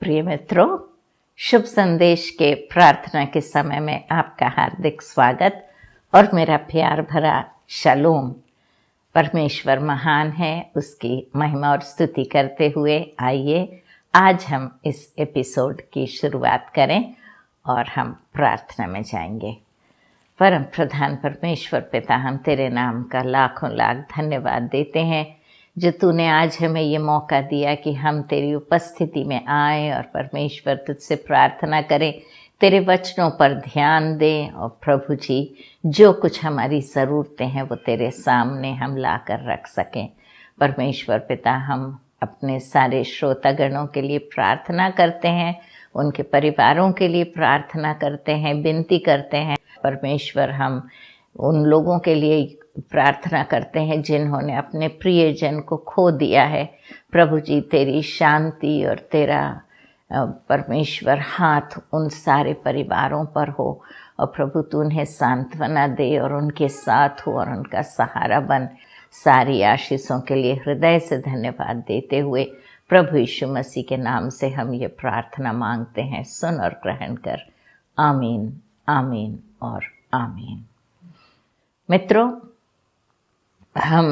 प्रिय मित्रों, शुभ संदेश के प्रार्थना के समय में आपका हार्दिक स्वागत और मेरा प्यार भरा शालोम। परमेश्वर महान है, उसकी महिमा और स्तुति करते हुए आइए आज हम इस एपिसोड की शुरुआत करें और हम प्रार्थना में जाएंगे। परम प्रधान परमेश्वर पिता, हम तेरे नाम का लाखों लाख धन्यवाद देते हैं जो तूने आज हमें ये मौका दिया कि हम तेरी उपस्थिति में आए और परमेश्वर तुझसे प्रार्थना करें, तेरे वचनों पर ध्यान दें और प्रभु जी जो कुछ हमारी ज़रूरतें हैं वो तेरे सामने हम ला कर रख सकें। परमेश्वर पिता, हम अपने सारे श्रोतागणों के लिए प्रार्थना करते हैं, उनके परिवारों के लिए प्रार्थना करते हैं, विनती करते हैं। परमेश्वर, हम उन लोगों के लिए प्रार्थना करते हैं जिन्होंने अपने प्रियजन को खो दिया है। प्रभु जी, तेरी शांति और तेरा परमेश्वर हाथ उन सारे परिवारों पर हो और प्रभु तू उन्हें सांत्वना दे और उनके साथ हो और उनका सहारा बन। सारी आशीषों के लिए हृदय से धन्यवाद देते हुए प्रभु यीशु मसीह के नाम से हम ये प्रार्थना मांगते हैं, सुन और ग्रहण कर। आमीन, आमीन और आमीन। मित्रों, हम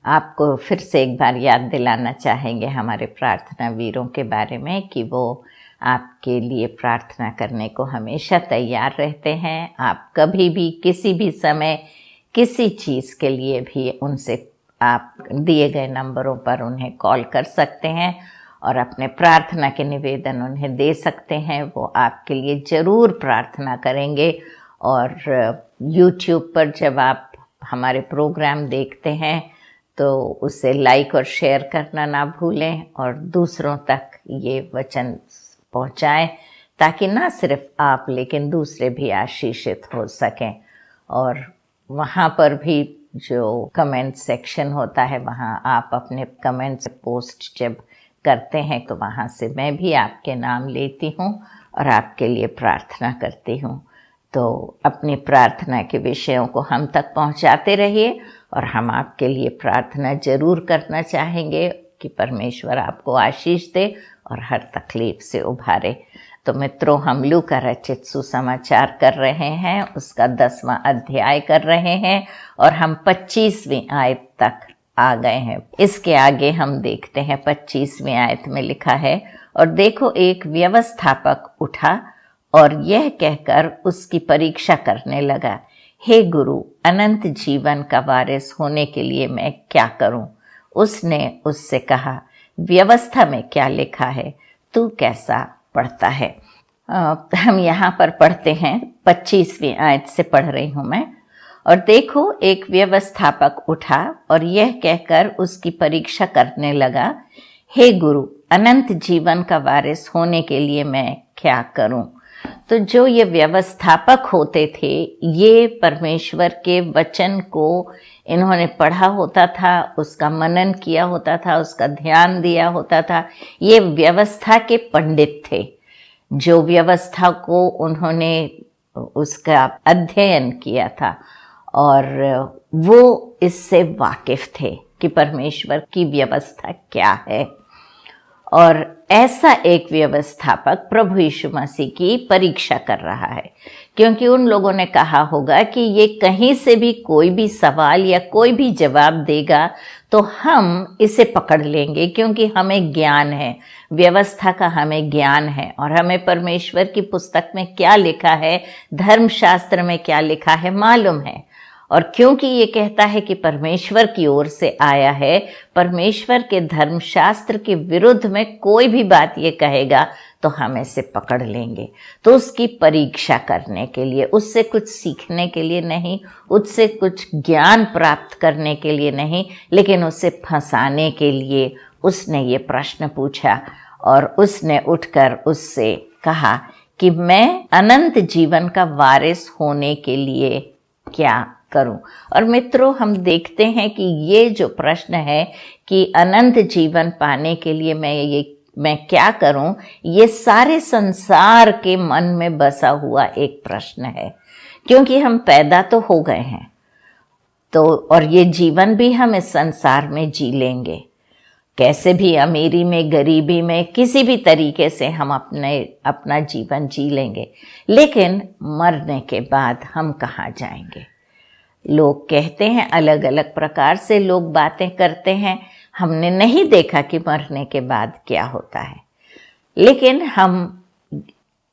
आपको फिर से एक बार याद दिलाना चाहेंगे हमारे प्रार्थना वीरों के बारे में कि वो आपके लिए प्रार्थना करने को हमेशा तैयार रहते हैं। आप कभी भी किसी भी समय किसी चीज़ के लिए भी उनसे आप दिए गए नंबरों पर उन्हें कॉल कर सकते हैं और अपने प्रार्थना के निवेदन उन्हें दे सकते हैं। वो आपके लिए ज़रूर प्रार्थना करेंगे। और YouTube पर जब आप हमारे प्रोग्राम देखते हैं तो उसे लाइक और शेयर करना ना भूलें और दूसरों तक ये वचन पहुंचाएं ताकि ना सिर्फ आप लेकिन दूसरे भी आशीषित हो सकें। और वहाँ पर भी जो कमेंट सेक्शन होता है, वहाँ आप अपने कमेंट्स पोस्ट जब करते हैं तो वहाँ से मैं भी आपके नाम लेती हूँ और आपके लिए प्रार्थना करती हूँ। तो अपनी प्रार्थना के विषयों को हम तक पहुंचाते रहिए और हम आपके लिए प्रार्थना जरूर करना चाहेंगे कि परमेश्वर आपको आशीष दे और हर तकलीफ से उभारे। तो मित्रों, हम लूका रचित सुसमाचार कर रहे हैं, उसका 10वां अध्याय कर रहे हैं और हम 25वीं आयत तक आ गए हैं। इसके आगे हम देखते हैं 25वीं आयत में लिखा है, और देखो एक व्यवस्थापक उठा और यह कहकर उसकी परीक्षा करने लगा, हे गुरु, अनंत जीवन का वारिस होने के लिए मैं क्या करूं? उसने उससे कहा, व्यवस्था में क्या लिखा है, तू कैसा पढ़ता है? हम यहाँ पर पढ़ते हैं, 25वीं आयत से पढ़ रही हूँ मैं। और देखो एक व्यवस्थापक उठा और यह कहकर उसकी परीक्षा करने लगा, हे गुरु, अनंत जीवन का वारिस होने के लिए मैं क्या करूं? तो जो ये व्यवस्थापक होते थे, ये परमेश्वर के वचन को इन्होंने पढ़ा होता था, उसका मनन किया होता था, उसका ध्यान दिया होता था। ये व्यवस्था के पंडित थे, जो व्यवस्था को उन्होंने उसका अध्ययन किया था और वो इससे वाकिफ थे कि परमेश्वर की व्यवस्था क्या है। और ऐसा एक व्यवस्थापक प्रभु यीशु मसीह की परीक्षा कर रहा है, क्योंकि उन लोगों ने कहा होगा कि ये कहीं से भी कोई भी सवाल या कोई भी जवाब देगा तो हम इसे पकड़ लेंगे, क्योंकि हमें ज्ञान है, व्यवस्था का हमें ज्ञान है और हमें परमेश्वर की पुस्तक में क्या लिखा है, धर्मशास्त्र में क्या लिखा है मालूम है। और क्योंकि ये कहता है कि परमेश्वर की ओर से आया है, परमेश्वर के धर्मशास्त्र के विरुद्ध में कोई भी बात ये कहेगा तो हम इसे पकड़ लेंगे। तो उसकी परीक्षा करने के लिए, उससे कुछ सीखने के लिए नहीं, उससे कुछ ज्ञान प्राप्त करने के लिए नहीं, लेकिन उसे फंसाने के लिए उसने ये प्रश्न पूछा। और उसने उठकर उससे कहा कि मैं अनंत जीवन का वारिस होने के लिए क्या करूं? और मित्रों, हम देखते हैं कि ये जो प्रश्न है कि अनंत जीवन पाने के लिए मैं क्या करूं, ये सारे संसार के मन में बसा हुआ एक प्रश्न है। क्योंकि हम पैदा तो हो गए हैं, तो और ये जीवन भी हम इस संसार में जी लेंगे, कैसे भी अमीरी में, गरीबी में, किसी भी तरीके से हम अपना जीवन जी लेंगे, लेकिन मरने के बाद हम कहाँ जाएंगे? लोग कहते हैं, अलग अलग प्रकार से लोग बातें करते हैं, हमने नहीं देखा कि मरने के बाद क्या होता है, लेकिन हम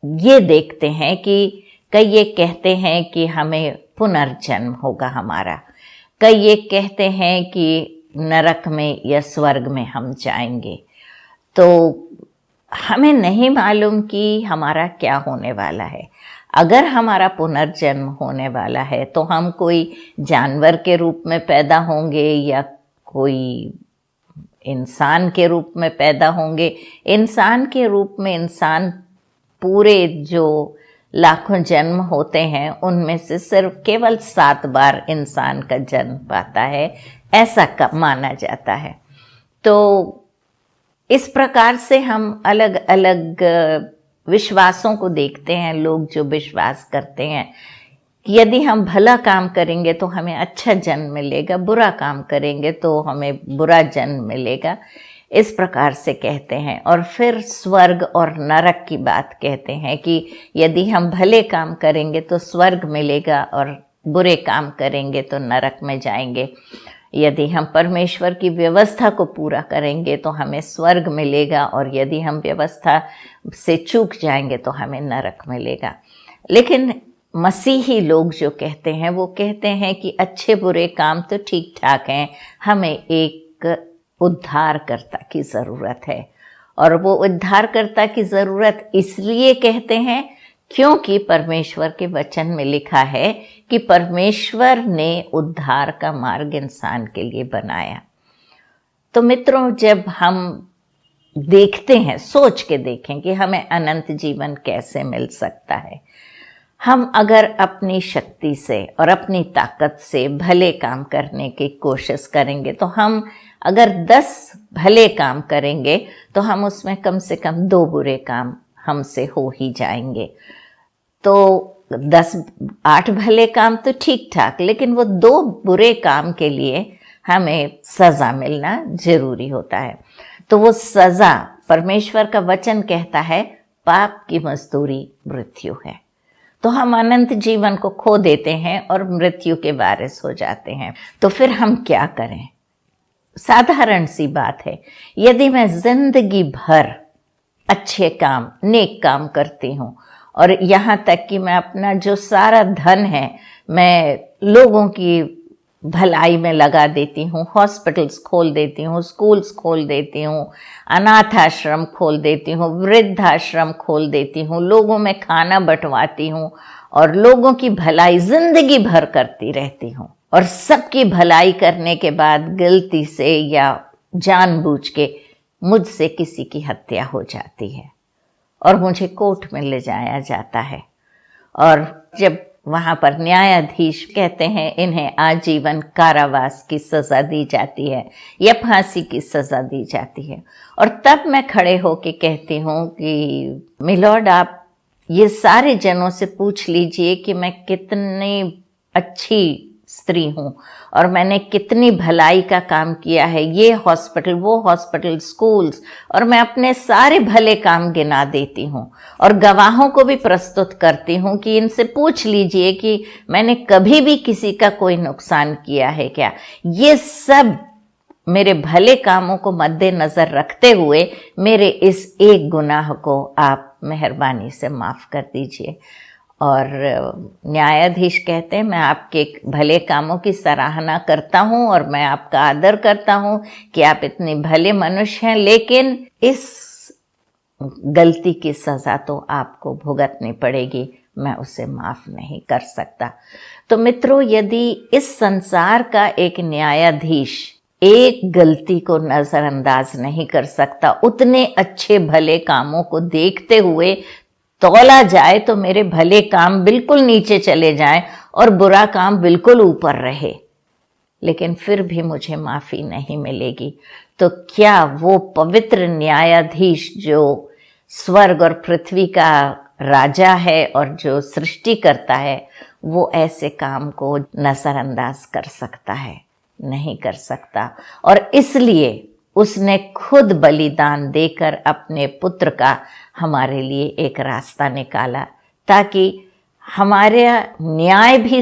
ये देखते हैं कि कई ये कहते हैं कि हमें पुनर्जन्म होगा हमारा, कई ये कहते हैं कि नरक में या स्वर्ग में हम जाएंगे। तो हमें नहीं मालूम कि हमारा क्या होने वाला है। अगर हमारा पुनर्जन्म होने वाला है तो हम कोई जानवर के रूप में पैदा होंगे या कोई इंसान के रूप में पैदा होंगे। इंसान के रूप में इंसान पूरे जो लाखों जन्म होते हैं उनमें से सिर्फ केवल 7 बार इंसान का जन्म पाता है, ऐसा माना जाता है। तो इस प्रकार से हम अलग अलग विश्वासों को देखते हैं। लोग जो विश्वास करते हैं कि यदि हम भला काम करेंगे तो हमें अच्छा जन्म मिलेगा, बुरा काम करेंगे तो हमें बुरा जन्म मिलेगा, इस प्रकार से कहते हैं। और फिर स्वर्ग और नरक की बात कहते हैं कि यदि हम भले काम करेंगे तो स्वर्ग मिलेगा और बुरे काम करेंगे तो नरक में जाएंगे। यदि हम परमेश्वर की व्यवस्था को पूरा करेंगे तो हमें स्वर्ग मिलेगा और यदि हम व्यवस्था से चूक जाएंगे तो हमें नरक मिलेगा। लेकिन मसीही लोग जो कहते हैं वो कहते हैं कि अच्छे बुरे काम तो ठीक ठाक हैं, हमें एक उद्धारकर्ता की ज़रूरत है। और वो उद्धारकर्ता की ज़रूरत इसलिए कहते हैं क्योंकि परमेश्वर के वचन में लिखा है कि परमेश्वर ने उद्धार का मार्ग इंसान के लिए बनाया। तो मित्रों, जब हम देखते हैं, सोच के देखें कि हमें अनंत जीवन कैसे मिल सकता है। हम अगर अपनी शक्ति से और अपनी ताकत से भले काम करने की कोशिश करेंगे तो हम अगर 10 भले काम करेंगे तो हम उसमें कम से कम 2 बुरे काम हमसे हो ही जाएंगे। तो 8 भले काम तो ठीक ठाक, लेकिन वो 2 बुरे काम के लिए हमें सज़ा मिलना जरूरी होता है। तो वो सज़ा, परमेश्वर का वचन कहता है पाप की मजदूरी मृत्यु है। तो हम अनंत जीवन को खो देते हैं और मृत्यु के वारिस हो जाते हैं। तो फिर हम क्या करें? साधारण सी बात है, यदि मैं जिंदगी भर अच्छे काम, नेक काम करती हूँ और यहाँ तक कि मैं अपना जो सारा धन है मैं लोगों की भलाई में लगा देती हूँ, हॉस्पिटल्स खोल देती हूँ, स्कूल्स खोल देती हूँ, अनाथ आश्रम खोल देती हूँ, वृद्धाश्रम खोल देती हूँ, लोगों में खाना बंटवाती हूँ और लोगों की भलाई जिंदगी भर करती रहती हूँ, और सबकी भलाई करने के बाद गलती से या जानबूझ के मुझसे किसी की हत्या हो जाती है और मुझे कोर्ट में ले जाया जाता है, और जब वहाँ पर न्यायाधीश कहते हैं इन्हें आजीवन कारावास की सज़ा दी जाती है या फांसी की सज़ा दी जाती है, और तब मैं खड़े होके कहती हूँ कि मिलॉर्ड, आप ये सारे जनों से पूछ लीजिए कि मैं कितनी अच्छी स्त्री हूँ और मैंने कितनी भलाई का काम किया है, ये हॉस्पिटल, वो हॉस्पिटल, स्कूल्स, और मैं अपने सारे भले काम गिना देती हूँ और गवाहों को भी प्रस्तुत करती हूँ कि इनसे पूछ लीजिए कि मैंने कभी भी किसी का कोई नुकसान किया है क्या। ये सब मेरे भले कामों को मद्देनजर रखते हुए मेरे इस एक गुनाह को आप मेहरबानी से माफ़ कर दीजिए। और न्यायाधीश कहते हैं मैं आपके भले कामों की सराहना करता हूं और मैं आपका आदर करता हूं कि आप इतने भले मनुष्य हैं, लेकिन इस गलती की सज़ा तो आपको भुगतनी पड़ेगी, मैं उसे माफ़ नहीं कर सकता। तो मित्रों, यदि इस संसार का एक न्यायाधीश एक गलती को नज़रअंदाज नहीं कर सकता, उतने अच्छे भले कामों को देखते हुए तौला जाए तो मेरे भले काम बिल्कुल नीचे चले जाएं और बुरा काम बिल्कुल ऊपर रहे, लेकिन फिर भी मुझे माफ़ी नहीं मिलेगी, तो क्या वो पवित्र न्यायाधीश जो स्वर्ग और पृथ्वी का राजा है और जो सृष्टि करता है, वो ऐसे काम को नज़रअंदाज कर सकता है? नहीं कर सकता। और इसलिए उसने खुद बलिदान देकर अपने पुत्र का हमारे लिए एक रास्ता निकाला, ताकि हमारे न्याय भी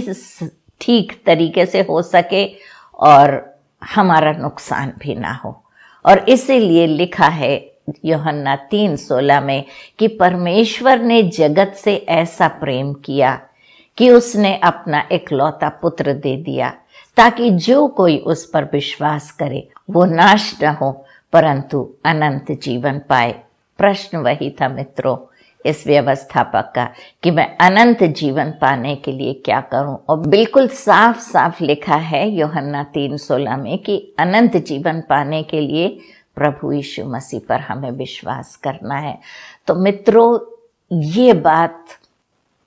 ठीक तरीके से हो सके और हमारा नुकसान भी ना हो। और इसीलिए लिखा है यूहन्ना 3:16 में कि परमेश्वर ने जगत से ऐसा प्रेम किया कि उसने अपना इकलौता पुत्र दे दिया, ताकि जो कोई उस पर विश्वास करे वो नाश न हो परंतु अनंत जीवन पाए। प्रश्न वही था मित्रों इस व्यवस्थापक का कि मैं अनंत जीवन पाने के लिए क्या करूं। और बिल्कुल साफ साफ लिखा है यूहन्ना 3:16 में कि अनंत जीवन पाने के लिए प्रभु यीशु मसीह पर हमें विश्वास करना है। तो मित्रों, ये बात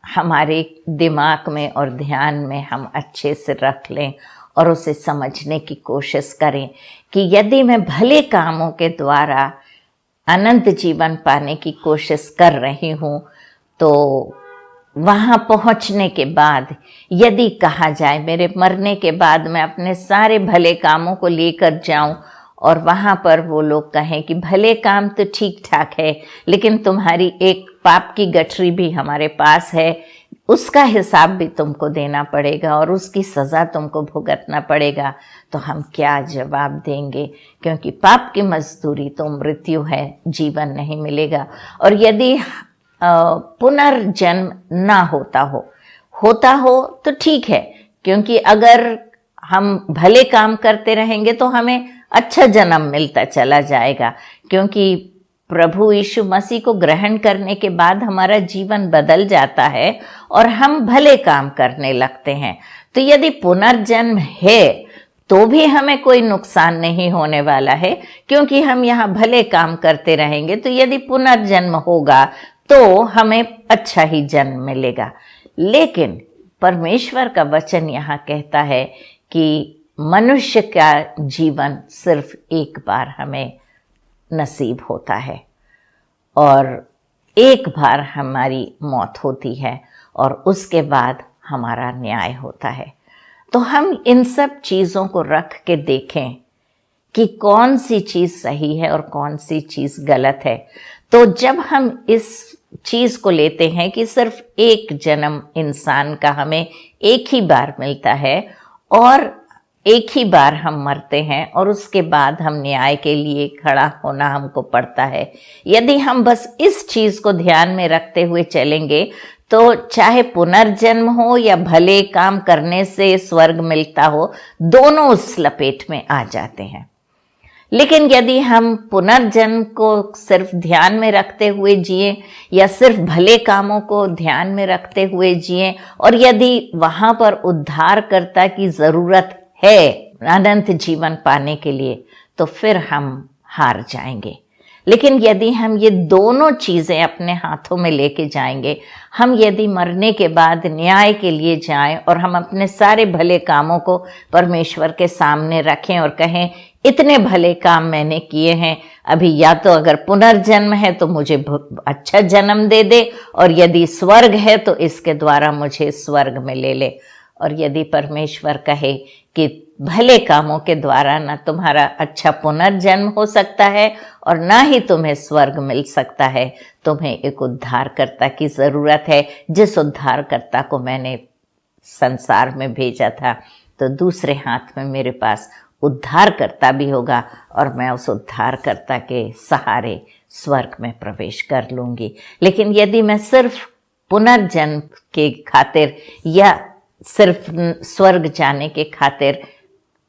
हमारे दिमाग में और ध्यान में हम अच्छे से रख लें और उसे समझने की कोशिश करें कि यदि मैं भले कामों के द्वारा अनंत जीवन पाने की कोशिश कर रही हूँ, तो वहाँ पहुँचने के बाद यदि कहा जाए मेरे मरने के बाद मैं अपने सारे भले कामों को लेकर जाऊं और वहाँ पर वो लोग कहें कि भले काम तो ठीक ठाक है, लेकिन तुम्हारी एक पाप की गठरी भी हमारे पास है, उसका हिसाब भी तुमको देना पड़ेगा और उसकी सज़ा तुमको भुगतना पड़ेगा, तो हम क्या जवाब देंगे? क्योंकि पाप की मजदूरी तो मृत्यु है, जीवन नहीं मिलेगा। और यदि पुनर्जन्म ना होता हो तो ठीक है, क्योंकि अगर हम भले काम करते रहेंगे तो हमें अच्छा जन्म मिलता चला जाएगा, क्योंकि प्रभु यीशु मसीह को ग्रहण करने के बाद हमारा जीवन बदल जाता है और हम भले काम करने लगते हैं। तो यदि पुनर्जन्म है तो भी हमें कोई नुकसान नहीं होने वाला है, क्योंकि हम यहाँ भले काम करते रहेंगे। तो यदि पुनर्जन्म होगा तो हमें अच्छा ही जन्म मिलेगा। लेकिन परमेश्वर का वचन यहाँ कहता है कि मनुष्य का जीवन सिर्फ एक बार हमें नसीब होता है और एक बार हमारी मौत होती है और उसके बाद हमारा न्याय होता है। तो हम इन सब चीज़ों को रख के देखें कि कौन सी चीज़ सही है और कौन सी चीज़ गलत है। तो जब हम इस चीज़ को लेते हैं कि सिर्फ एक जन्म इंसान का हमें एक ही बार मिलता है और एक ही बार हम मरते हैं और उसके बाद हम न्याय के लिए खड़ा होना हमको पड़ता है, यदि हम बस इस चीज़ को ध्यान में रखते हुए चलेंगे तो चाहे पुनर्जन्म हो या भले काम करने से स्वर्ग मिलता हो, दोनों उस लपेट में आ जाते हैं। लेकिन यदि हम पुनर्जन्म को सिर्फ ध्यान में रखते हुए जिए या सिर्फ भले कामों को ध्यान में रखते हुए जिए और यदि वहाँ पर उद्धारकर्ता की ज़रूरत है अनंत जीवन पाने के लिए, तो फिर हम हार जाएंगे। लेकिन यदि हम ये दोनों चीज़ें अपने हाथों में लेके जाएंगे, हम यदि मरने के बाद न्याय के लिए जाएं और हम अपने सारे भले कामों को परमेश्वर के सामने रखें और कहें इतने भले काम मैंने किए हैं, अभी या तो अगर पुनर्जन्म है तो मुझे अच्छा जन्म दे दे, और यदि स्वर्ग है तो इसके द्वारा मुझे स्वर्ग में ले ले। और यदि परमेश्वर कहे कि भले कामों के द्वारा ना तुम्हारा अच्छा पुनर्जन्म हो सकता है और ना ही तुम्हें स्वर्ग मिल सकता है, तुम्हें एक उद्धारकर्ता की ज़रूरत है, जिस उद्धारकर्ता को मैंने संसार में भेजा था, तो दूसरे हाथ में मेरे पास उद्धारकर्ता भी होगा और मैं उस उद्धारकर्ता के सहारे स्वर्ग में प्रवेश कर लूँगी। लेकिन यदि मैं सिर्फ पुनर्जन्म के खातिर या सिर्फ स्वर्ग जाने के खातिर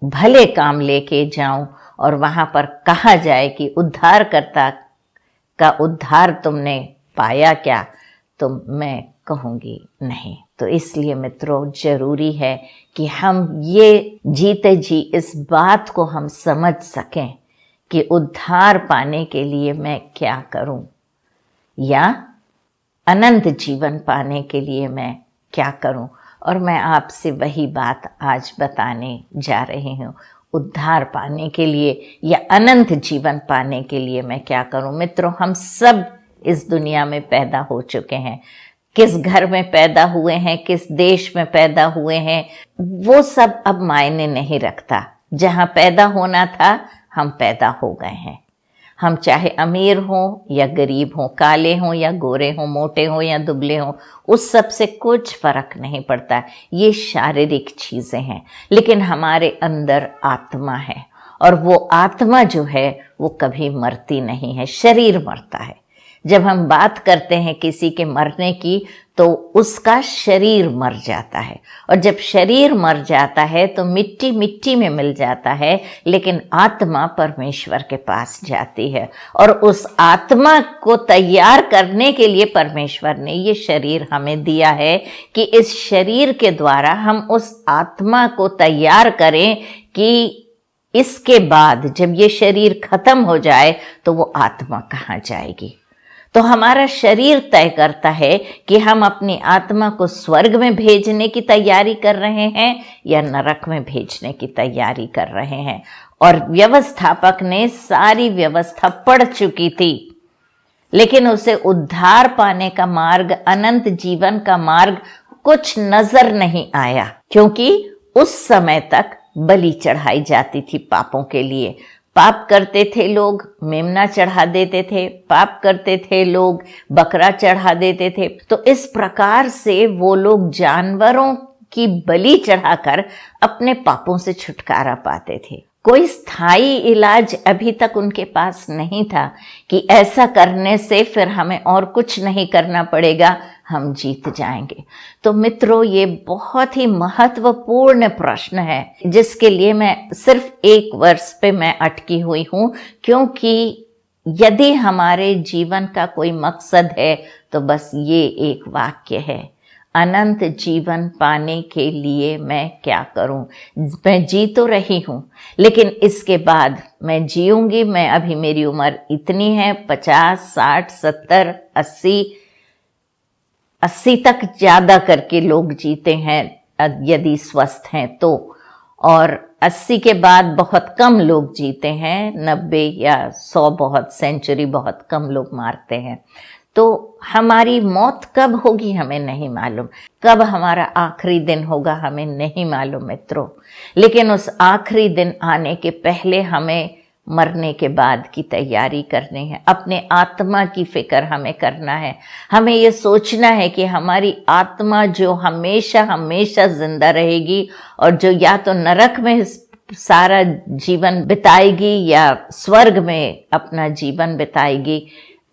भले काम लेके जाऊं और वहाँ पर कहा जाए कि उद्धारकर्ता का उद्धार तुमने पाया क्या, तो मैं कहूँगी नहीं। तो इसलिए मित्रों, जरूरी है कि हम ये जीते जी इस बात को हम समझ सकें कि उद्धार पाने के लिए मैं क्या करूं या अनंत जीवन पाने के लिए मैं क्या करूं। और मैं आपसे वही बात आज बताने जा रही हूँ, उद्धार पाने के लिए या अनंत जीवन पाने के लिए मैं क्या करूं। मित्रों, हम सब इस दुनिया में पैदा हो चुके हैं। किस घर में पैदा हुए हैं, किस देश में पैदा हुए हैं, वो सब अब मायने नहीं रखता। जहाँ पैदा होना था हम पैदा हो गए हैं। हम चाहे अमीर हों या गरीब हों, काले हों या गोरे हों, मोटे हों या दुबले हों, उस सब से कुछ फर्क नहीं पड़ता। ये शारीरिक चीज़ें हैं, लेकिन हमारे अंदर आत्मा है, और वो आत्मा जो है वो कभी मरती नहीं है, शरीर मरता है। जब हम बात करते हैं किसी के मरने की, तो उसका शरीर मर जाता है, और जब शरीर मर जाता है तो मिट्टी मिट्टी में मिल जाता है, लेकिन आत्मा परमेश्वर के पास जाती है। और उस आत्मा को तैयार करने के लिए परमेश्वर ने ये शरीर हमें दिया है, कि इस शरीर के द्वारा हम उस आत्मा को तैयार करें कि इसके बाद जब ये शरीर खत्म हो जाए तो वो आत्मा कहाँ जाएगी। तो हमारा शरीर तय करता है कि हम अपनी आत्मा को स्वर्ग में भेजने की तैयारी कर रहे हैं या नरक में भेजने की तैयारी कर रहे हैं। और व्यवस्थापक ने सारी व्यवस्था पढ़ चुकी थी, लेकिन उसे उद्धार पाने का मार्ग, अनंत जीवन का मार्ग कुछ नजर नहीं आया, क्योंकि उस समय तक बलि चढ़ाई जाती थी पापों के लिए। पाप करते थे लोग, मेमना चढ़ा देते थे, पाप करते थे लोग, बकरा चढ़ा देते थे। तो इस प्रकार से वो लोग जानवरों की बलि चढ़ाकर अपने पापों से छुटकारा पाते थे। कोई स्थायी इलाज अभी तक उनके पास नहीं था कि ऐसा करने से फिर हमें और कुछ नहीं करना पड़ेगा, हम जीत जाएंगे। तो मित्रों, ये बहुत ही महत्वपूर्ण प्रश्न है, जिसके लिए मैं सिर्फ एक वर्ष पे मैं अटकी हुई हूं, क्योंकि यदि हमारे जीवन का कोई मकसद है तो बस ये एक वाक्य है, अनंत जीवन पाने के लिए मैं क्या करूं। मैं जी तो रही हूं, लेकिन इसके बाद मैं जीऊंगी। मैं अभी, मेरी उम्र इतनी है, 50, 60, 70, 80 तक ज्यादा करके लोग जीते हैं यदि स्वस्थ हैं तो, और 80 के बाद बहुत कम लोग जीते हैं, 90 या 100 बहुत, सेंचुरी बहुत कम लोग मारते हैं। तो हमारी मौत कब होगी हमें नहीं मालूम, कब हमारा आखिरी दिन होगा हमें नहीं मालूम मित्रों। लेकिन उस आखिरी दिन आने के पहले हमें मरने के बाद की तैयारी करनी है, अपने आत्मा की फिक्र हमें करना है। हमें ये सोचना है कि हमारी आत्मा जो हमेशा हमेशा जिंदा रहेगी, और जो या तो नरक में सारा जीवन बिताएगी या स्वर्ग में अपना जीवन बिताएगी,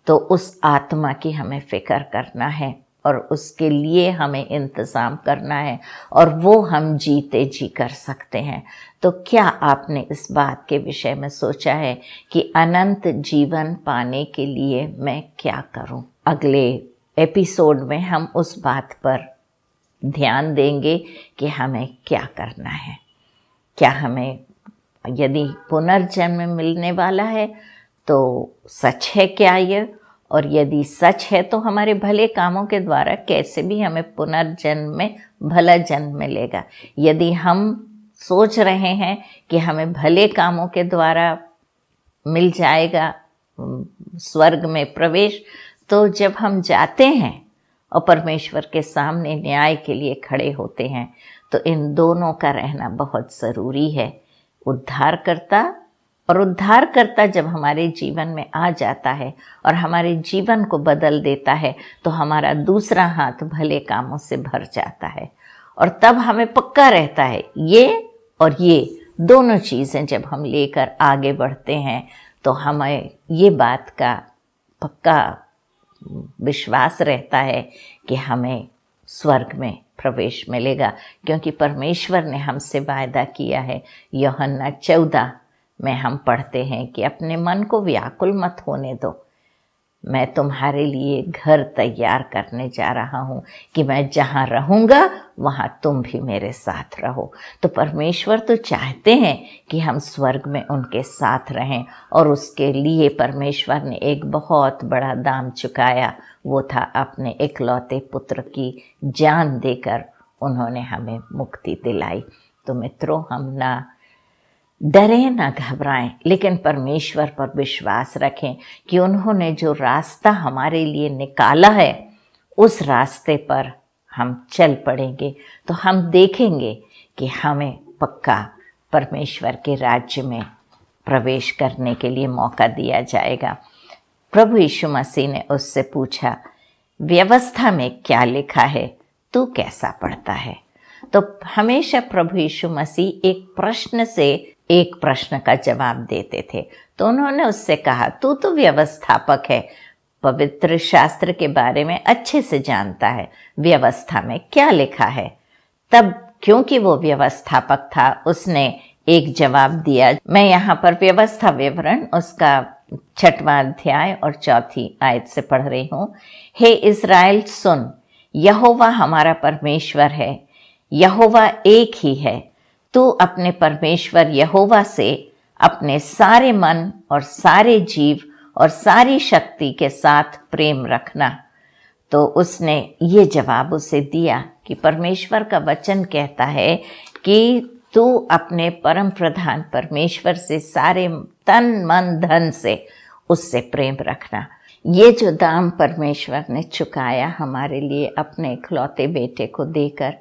तो उस आत्मा की हमें फिक्र करना है और उसके लिए हमें इंतज़ाम करना है, और वो हम जीते जी कर सकते हैं। तो क्या आपने इस बात के विषय में सोचा है कि अनंत जीवन पाने के लिए मैं क्या करूं? अगले एपिसोड में हम उस बात पर ध्यान देंगे कि हमें क्या करना है। क्या हमें, यदि पुनर्जन्म मिलने वाला है तो सच है क्या ये, और यदि सच है तो हमारे भले कामों के द्वारा कैसे भी हमें पुनर्जन्म में भला जन्म मिलेगा। यदि हम सोच रहे हैं कि हमें भले कामों के द्वारा मिल जाएगा स्वर्ग में प्रवेश, तो जब हम जाते हैं और परमेश्वर के सामने न्याय के लिए खड़े होते हैं, तो इन दोनों का रहना बहुत ज़रूरी है। उद्धारकर्ता, और उद्धारकर्ता जब हमारे जीवन में आ जाता है और हमारे जीवन को बदल देता है, तो हमारा दूसरा हाथ भले कामों से भर जाता है, और तब हमें पक्का रहता है ये और ये दोनों चीज़ें जब हम लेकर आगे बढ़ते हैं, तो हमें ये बात का पक्का विश्वास रहता है कि हमें स्वर्ग में प्रवेश मिलेगा, क्योंकि परमेश्वर ने हमसे वायदा किया है। यूहन्ना 14 में हम पढ़ते हैं कि अपने मन को व्याकुल मत होने दो, मैं तुम्हारे लिए घर तैयार करने जा रहा हूँ, कि मैं जहाँ रहूँगा वहाँ तुम भी मेरे साथ रहो। तो परमेश्वर तो चाहते हैं कि हम स्वर्ग में उनके साथ रहें, और उसके लिए परमेश्वर ने एक बहुत बड़ा दाम चुकाया, वो था अपने इकलौते पुत्र की जान देकर उन्होंने हमें मुक्ति दिलाई। तो मित्रों, हम ना डरें ना घबराएं, लेकिन परमेश्वर पर विश्वास रखें कि उन्होंने जो रास्ता हमारे लिए निकाला है, उस रास्ते पर हम चल पड़ेंगे, तो हम देखेंगे कि हमें पक्का परमेश्वर के राज्य में प्रवेश करने के लिए मौका दिया जाएगा। प्रभु यीशु मसीह ने उससे पूछा, व्यवस्था में क्या लिखा है, तू कैसा पढ़ता है? तो हमेशा प्रभु यीशु मसीह एक प्रश्न से एक प्रश्न का जवाब देते थे। तो उन्होंने उससे कहा, तू तो व्यवस्थापक है, पवित्र शास्त्र के बारे में अच्छे से जानता है, व्यवस्था में क्या लिखा है? तब क्योंकि वो व्यवस्थापक था, उसने एक जवाब दिया। मैं यहाँ पर व्यवस्था विवरण उसका 6वां अध्याय और 4 आयत से पढ़ रही हूँ। हे इज़राइल सुन, यहोवा हमारा परमेश्वर है, यहोवा एक ही है। तू अपने परमेश्वर यहोवा से अपने सारे मन और सारे जीव और सारी शक्ति के साथ प्रेम रखना। तो उसने ये जवाब उसे दिया कि परमेश्वर का वचन कहता है कि तू अपने परम प्रधान परमेश्वर से सारे तन मन धन से उससे प्रेम रखना। ये जो दाम परमेश्वर ने चुकाया हमारे लिए अपने इकलौते बेटे को देकर,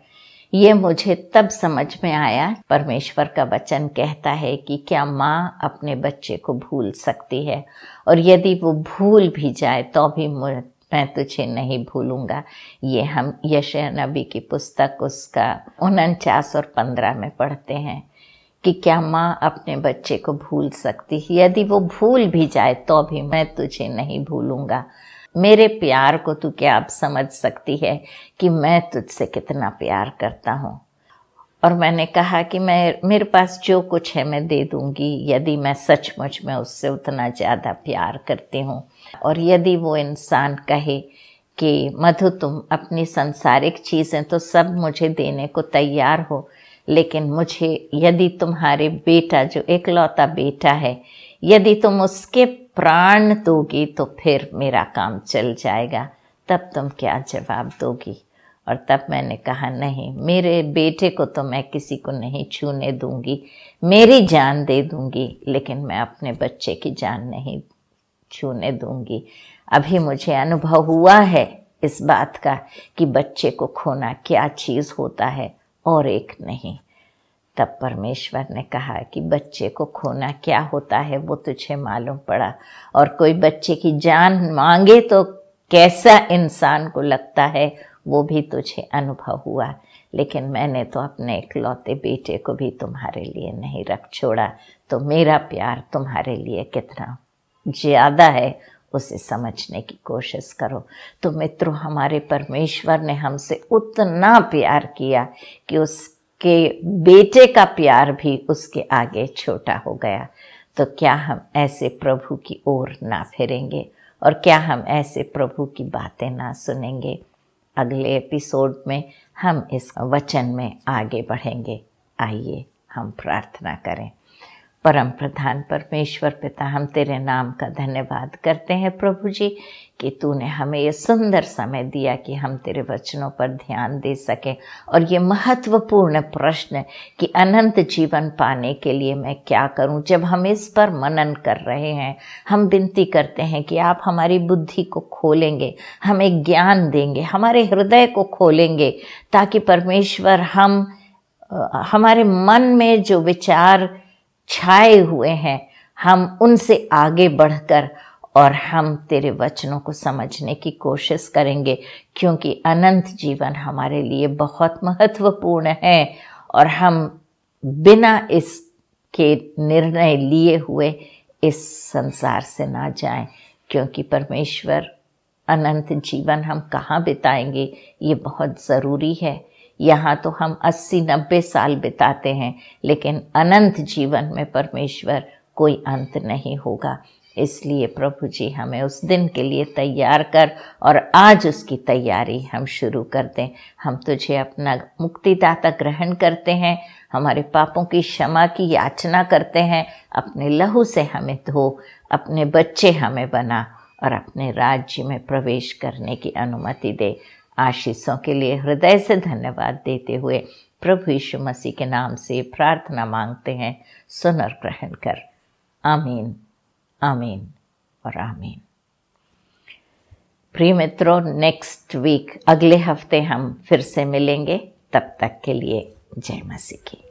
ये मुझे तब समझ में आया। परमेश्वर का वचन कहता है कि क्या माँ अपने बच्चे को भूल सकती है, और यदि वो भूल भी जाए तो भी मैं तुझे नहीं भूलूंगा। ये हम यशायाह नबी की पुस्तक उसका 49 और 15 में पढ़ते हैं कि क्या माँ अपने बच्चे को भूल सकती है? यदि वो भूल भी जाए तो भी मैं तुझे नहीं भूलूंगा। मेरे प्यार को तू क्या अब समझ सकती है कि मैं तुझसे कितना प्यार करता हूँ? और मैंने कहा कि मेरे पास जो कुछ है मैं दे दूंगी, यदि मैं सचमुच में उससे उतना ज़्यादा प्यार करती हूँ। और यदि वो इंसान कहे कि मधु तुम अपनी सांसारिक चीज़ें तो सब मुझे देने को तैयार हो, लेकिन मुझे यदि तुम्हारे बेटा जो इकलौता बेटा है, यदि तुम उसके प्राण दोगी तो फिर मेरा काम चल जाएगा, तब तुम क्या जवाब दोगी? और तब मैंने कहा, नहीं, मेरे बेटे को तो मैं किसी को नहीं छूने दूंगी, मेरी जान दे दूंगी, लेकिन मैं अपने बच्चे की जान नहीं छूने दूंगी। अभी मुझे अनुभव हुआ है इस बात का कि बच्चे को खोना क्या चीज़ होता है और एक नहीं। तब परमेश्वर ने कहा कि बच्चे को खोना क्या होता है वो तुझे मालूम पड़ा, और कोई बच्चे की जान मांगे तो कैसा इंसान को लगता है वो भी तुझे अनुभव हुआ। लेकिन मैंने तो अपने इकलौते बेटे को भी तुम्हारे लिए नहीं रख छोड़ा, तो मेरा प्यार तुम्हारे लिए कितना ज़्यादा है उसे समझने की कोशिश करो। तो मित्रों, हमारे परमेश्वर ने हमसे उतना प्यार किया कि उसके बेटे का प्यार भी उसके आगे छोटा हो गया। तो क्या हम ऐसे प्रभु की ओर ना फिरेंगे, और क्या हम ऐसे प्रभु की बातें ना सुनेंगे? अगले एपिसोड में हम इस वचन में आगे बढ़ेंगे। आइए हम प्रार्थना करें। परम प्रधान परमेश्वर पिता, हम तेरे नाम का धन्यवाद करते हैं प्रभु जी कि तूने हमें ये सुंदर समय दिया कि हम तेरे वचनों पर ध्यान दे सकें, और ये महत्वपूर्ण प्रश्न कि अनंत जीवन पाने के लिए मैं क्या करूं, जब हम इस पर मनन कर रहे हैं, हम विनती करते हैं कि आप हमारी बुद्धि को खोलेंगे, हमें ज्ञान देंगे, हमारे हृदय को खोलेंगे, ताकि परमेश्वर हम हमारे मन में जो विचार छाए हुए हैं हम उनसे आगे बढ़कर और हम तेरे वचनों को समझने की कोशिश करेंगे, क्योंकि अनंत जीवन हमारे लिए बहुत महत्वपूर्ण है, और हम बिना इसके निर्णय लिए हुए इस संसार से ना जाएं, क्योंकि परमेश्वर अनंत जीवन हम कहाँ बिताएंगे ये बहुत ज़रूरी है। यहाँ तो हम 80-90 साल बिताते हैं, लेकिन अनंत जीवन में परमेश्वर कोई अंत नहीं होगा। इसलिए प्रभु जी हमें उस दिन के लिए तैयार कर, और आज उसकी तैयारी हम शुरू कर दें। हम तुझे अपना मुक्तिदाता ग्रहण करते हैं, हमारे पापों की क्षमा की याचना करते हैं, अपने लहू से हमें धो, अपने बच्चे हमें बना, और अपने राज्य में प्रवेश करने की अनुमति दे। आशीषों के लिए हृदय से धन्यवाद देते हुए प्रभु यीशु मसीह के नाम से प्रार्थना मांगते हैं, सुन और ग्रहण कर। आमीन, आमीन और आमीन। प्रिय मित्रों, नेक्स्ट वीक, अगले हफ्ते हम फिर से मिलेंगे। तब तक के लिए जय मसीह की।